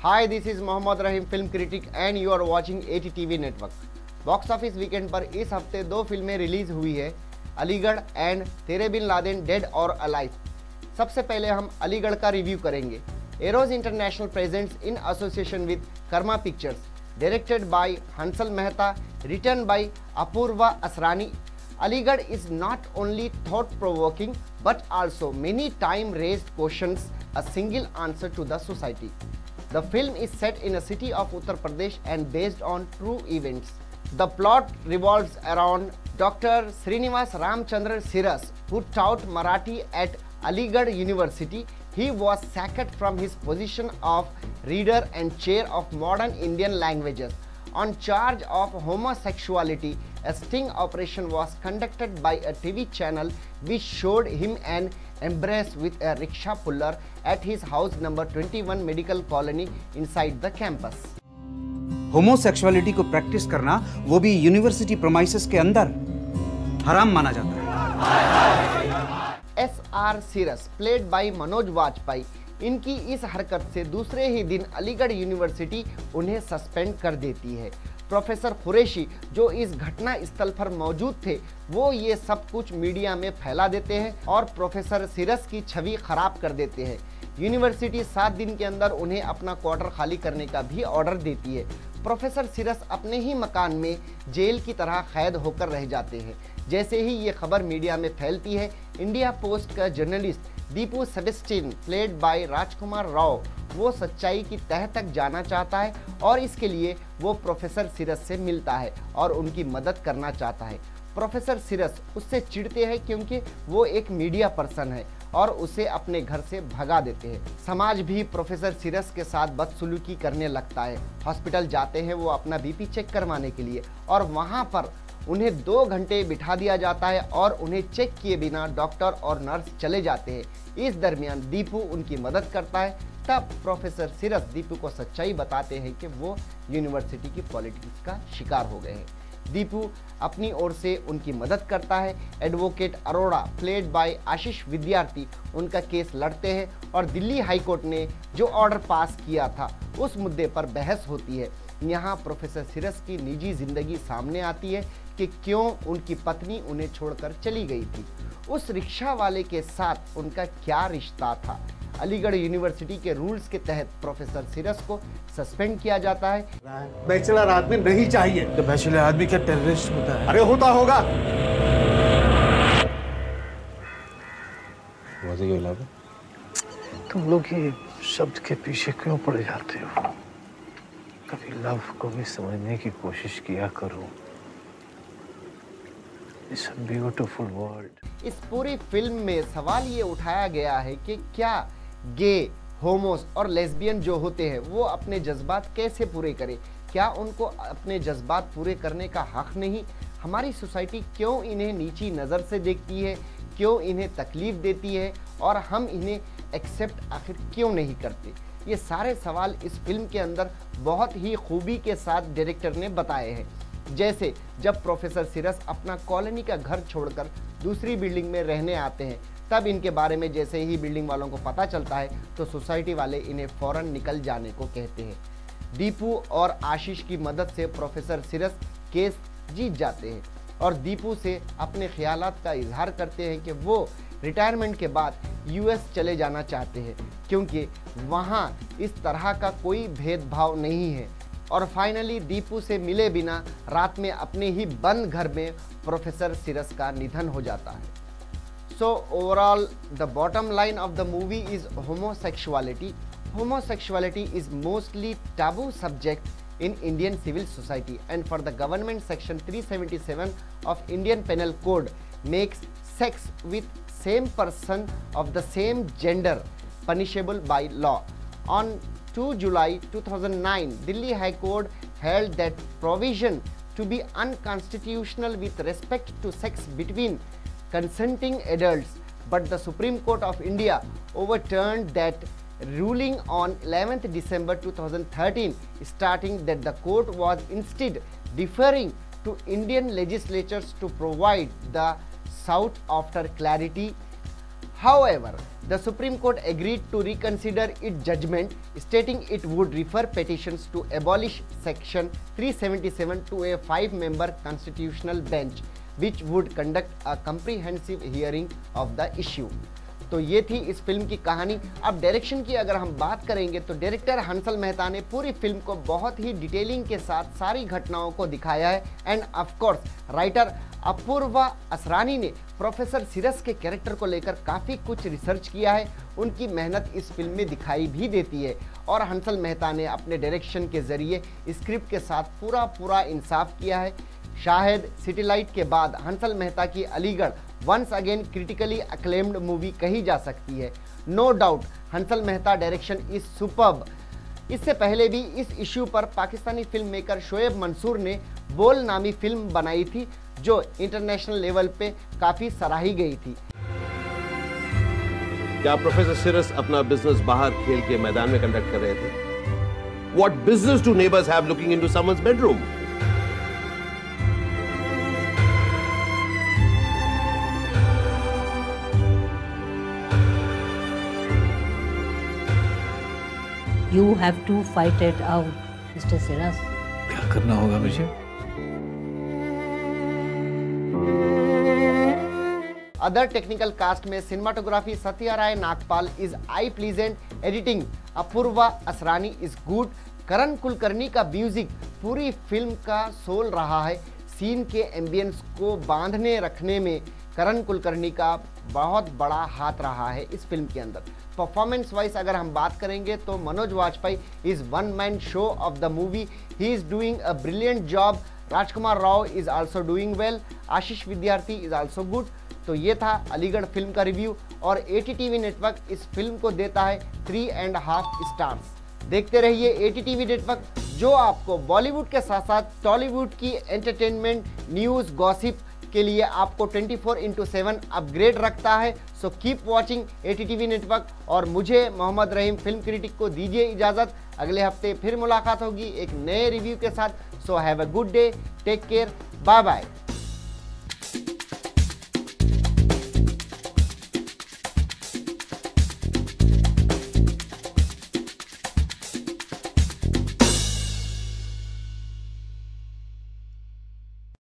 Hi, this is Mohammad Rahim, film critic, and you are watching ATTV Network. Box office weekend पर इस हफ्ते दो फिल्में release हुई है, Aligarh and Tere Bin Laden dead और अलाइव। सबसे पहले हम अलीगढ़ का रिव्यू करेंगे। Eros International presents in association with Karma Pictures, directed by Hansal Mehta, written by Apurva Asrani. Aligarh is not only thought-provoking but also many time raised questions, a single answer to the society. The film is set in a city of Uttar Pradesh and based on true events. The plot revolves around Dr. Srinivas Ramchandran Siras, who taught Marathi at Aligarh University. He was sacked from his position of reader and chair of modern Indian languages on charge of homosexuality. A sting operation was conducted by a TV channel which showed him an embrace with a rickshaw puller at his house number 21 Medical Colony inside the campus. Homosexuality को practice करना, वो भी university premises के अंदर, हराम माना जाता है। S.R. Siras, played by Manoj Vajpayee, इनकी इस हरकत से दूसरे ही दिन अलीगढ़ यूनिवर्सिटी उन्हें सस्पेंड कर देती है। प्रोफेसर कुरैशी, जो इस घटना स्थल पर मौजूद थे, वो ये सब कुछ मीडिया में फैला देते हैं और प्रोफेसर सिरस की छवि खराब कर देते हैं। यूनिवर्सिटी 7 दिन के अंदर उन्हें अपना क्वार्टर खाली करने का भी ऑर्डर देती है। प्रोफेसर सिरस अपने ही मकान में जेल की तरह कैद होकर रह जाते हैं। जैसे ही ये खबर मीडिया में फैलती है, इंडिया पोस्ट का journalist Deepu Sebastian, played by Rajkumar Rao, वो सच्चाई की तह तक जाना चाहता है और इसके लिए वो प्रोफेसर सिरस से मिलता है और उनकी मदद करना चाहता है। प्रोफेसर सिरस उससे चिढ़ते हैं क्योंकि वो एक मीडिया पर्सन है और उसे अपने घर से भगा देते हैं। समाज भी प्रोफेसर सिरस के साथ बदसलूकी करने लगता है। हॉस्पिटल जाते हैं वो अपना बीपी चेक करवाने के लिए और वहाँ पर उन्हें 2 घंटे बिठा दिया जाता है और उन्हें चेक किए बिना डॉक्टर और नर्स चले जाते हैं। इस दरमियान दीपू उनकी मदद करता है। तब प्रोफेसर सिरस दीपू को सच्चाई बताते हैं कि वो यूनिवर्सिटी की पॉलिटिक्स का शिकार हो गए हैं। दीपू अपनी ओर से उनकी मदद करता है। एडवोकेट अरोड़ा, प्लेड बाय आशीष विद्यार्थी, उनका केस लड़ते हैं और दिल्ली हाईकोर्ट ने जो ऑर्डर पास किया था उस मुद्दे पर बहस होती है। यहाँ प्रोफेसर सिरस की निजी जिंदगी सामने आती है कि क्यों उनकी पत्नी उन्हें छोड़कर चली गई थी। उस रिक्शा वाले के साथ उनका क्या रिश्ता था। अलीगढ़ यूनिवर्सिटी के रूल्स के तहत प्रोफेसर सिरस को सस्पेंड किया जाता है। बैचलर आदमी नहीं चाहिए। तो बैचलर आदमी क्या टेररिस्ट होता है? अरे होता होगा। तुम लोग ये शब्द के पीछे क्यों पड़ जाते हो? कभी लव को भी समझने की कोशिश किया करो। It's a beautiful world. इस पूरी फिल्म में सवाल ये उठाया गया है कि क्या गे, होमोस और लेस्बियन जो होते हैं वो अपने जज्बात कैसे पूरे करें? क्या उनको अपने जज्बात पूरे करने का हक नहीं? हमारी सोसाइटी क्यों इन्हें नीची नज़र से देखती है, क्यों इन्हें तकलीफ देती है और हम इन्हें एक्सेप्ट आखिर क्यों नहीं करते? ये सारे सवाल इस फिल्म के अंदर बहुत ही खूबी के साथ डायरेक्टर ने बताए हैं। जैसे जब प्रोफेसर सिरस अपना कॉलोनी का घर छोड़कर दूसरी बिल्डिंग में रहने आते हैं, तब इनके बारे में जैसे ही बिल्डिंग वालों को पता चलता है तो सोसाइटी वाले इन्हें फ़ौरन निकल जाने को कहते हैं। दीपू और आशीष की मदद से प्रोफेसर सिरस केस जीत जाते हैं और दीपू से अपने ख्यालात का इजहार करते हैं कि वो रिटायरमेंट के बाद यूएस चले जाना चाहते हैं क्योंकि वहाँ इस तरह का कोई भेदभाव नहीं है। और फाइनली दीपू से मिले बिना रात में अपने ही बंद घर में प्रोफेसर सिरस का निधन हो जाता है। So overall the bottom line of the movie is homosexuality. Homosexuality is mostly taboo subject in Indian civil society, and for the government section 377 of Indian Penal Code makes sex with same person of the same gender punishable by law. On 2 July 2009, Delhi High Court held that provision to be unconstitutional with respect to sex between consenting adults, but the Supreme Court of India overturned that ruling on 11th December 2013, stating that the court was instead deferring to Indian legislatures to provide the sought after clarity. However, the Supreme Court agreed to reconsider its judgment, stating it would refer petitions to abolish Section 377 to a 5-member constitutional bench, which would conduct a comprehensive hearing of the issue. तो ये थी इस film की कहानी। अब direction की अगर हम बात करेंगे तो डायरेक्टर हंसल मेहता ने पूरी फिल्म को बहुत ही डिटेलिंग के साथ सारी घटनाओं को दिखाया है। And of course writer Apurva Asrani ने प्रोफेसर सिरस के कैरेक्टर को लेकर काफ़ी कुछ रिसर्च किया है। उनकी मेहनत इस फिल्म में दिखाई भी देती है और हंसल मेहता ने अपने डायरेक्शन के ज़रिए स्क्रिप्ट के साथ पूरा इंसाफ किया है। शाहिद सिटीलाइट के बाद हंसल मेहता की Aligarh once again critically acclaimed movie कही जा सकती है। No doubt Hansal Mehta direction is superb. इससे पहले भी इस इश्यू पर पाकिस्तानी फिल्म मेकर शोएब मंसूर ने बोल नामी फिल्म बनाई थी, जो इंटरनेशनल लेवल पे काफ़ी सराही गई थी। क्या प्रोफेसर सिरस अपना बिजनेस बाहर खेल के मैदान में कंडक्ट कर रहे थे? What business do neighbors have looking into someone's bedroom? You have to fight it out, Mr. Siras. क्या करना होगा मुझे? अदर टेक्निकल कास्ट में cinematography Satya Rai Nagpal is eye pleasant, editing Apoorva Asrani is good, Karan Kulkarni का म्यूजिक पूरी फिल्म का सोल रहा है। सीन के एम्बियंस को बांधने रखने में करण कुलकर्णी का बहुत बड़ा हाथ रहा है इस फिल्म के अंदर। परफॉर्मेंस वाइज अगर हम बात करेंगे तो Manoj Vajpayee is one man show of the movie, he is doing a brilliant job. Rajkumar Rao is also doing well, Ashish Vidyarthi is also good. तो ये था अलीगढ़ फिल्म का रिव्यू और ATTV नेटवर्क इस फिल्म को देता है 3.5 स्टार्स। देखते रहिए ATTV नेटवर्क, जो आपको बॉलीवुड के साथ साथ टॉलीवुड की एंटरटेनमेंट, न्यूज़, गॉसिप के लिए आपको 24/7 अपग्रेड रखता है। So keep watching ATTV network और मुझे मोहम्मद रहीम फिल्म क्रिटिक को दीजिए इजाज़त। अगले हफ्ते फिर मुलाकात होगी एक नए रिव्यू के साथ। So have a good day, take care, bye bye.